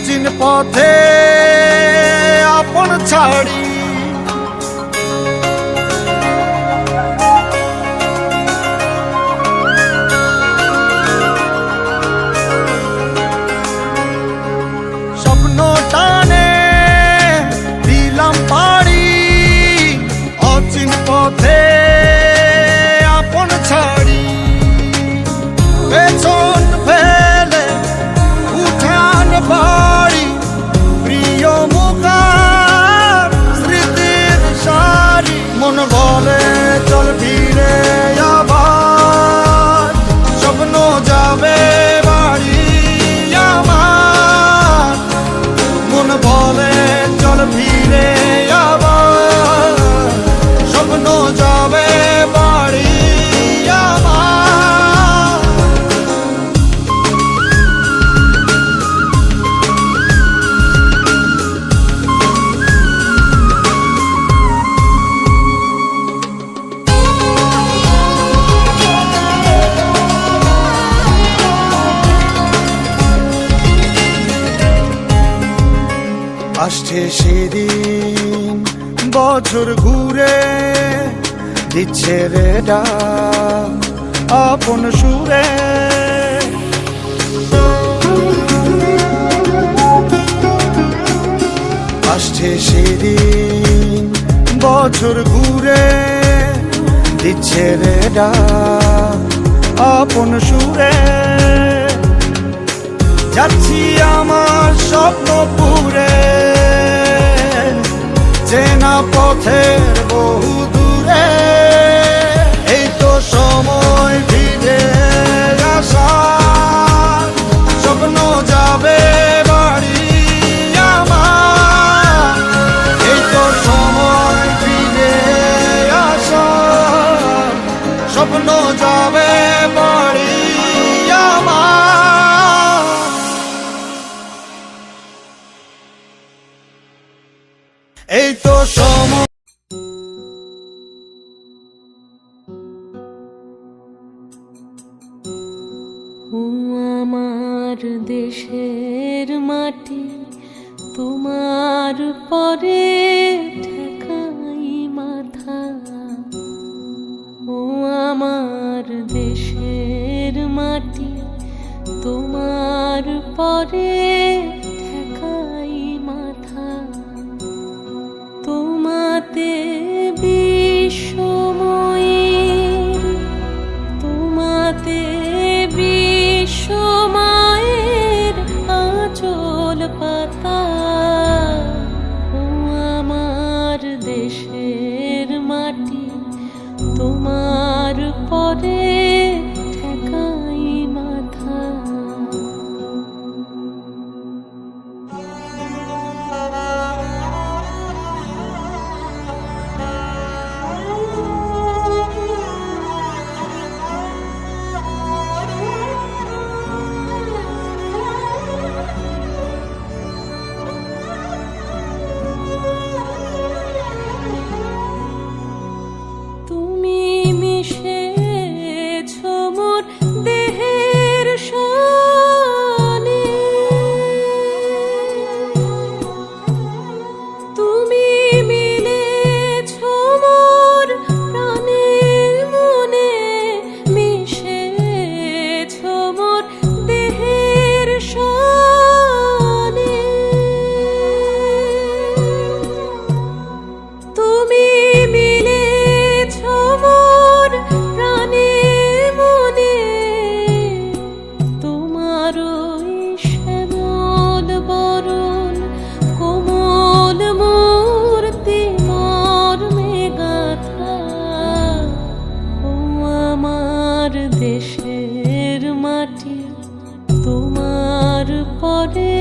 অচিন পথে আপন ছাড়ি স্বপ্ন টানে দিলাম পাড়ি অচিন পথে আপন ছাড়ি পেছন ফেলে উঠান বাড়ি প্রিয় মুখার স্মৃতির সারি মন বলে চল ফিরে আবার স্বপ্ন যাবে বাড়ি আমার মন বলে চল ফিরে আবার স্বপ্ন যাবে বাড়ি আমার আসছে সেদিন বছর ঘুরে দিচ্ছে রে ডাক আপন সুরে আসছে সেদিন বছর ঘুরে দিচ্ছে রে ডাক আপন সুরে যাচ্ছি আমার স্বপ্ন পুরে চেনা পথের বহু দূরে এই তো সময় ফিরে আসার স্বপ্ন যাবে বাড়ি আমার এই তো সময় ফিরে আসার স্বপ্ন যাবে বাড়ি আমার এই তো সময় আমার দেশের মাটি তোমার পরে ঠেকাই মাথা ও আমার দেশের মাটি তোমার পরে ঠেকাই মাথা তোমাতে বিশ্বময়ের তোমাতে বিশ্বময়ের আঁচল পাতা ও আমার দেশের মাটি তোমার পরে ঠেকাই মাথা তুমি মিশেছ মোর দেহের সনে তুমি মিলেছ মোর প্রাণের মনে মিশেছ মোর দেহের সনে তুমি মিলেছ মোর প্রাণের মনে তোমার ওই শ্যামল বরণ কোমল মূর্তি মর্মে গাথা ও আমার দেশের মাটি তোমার পরে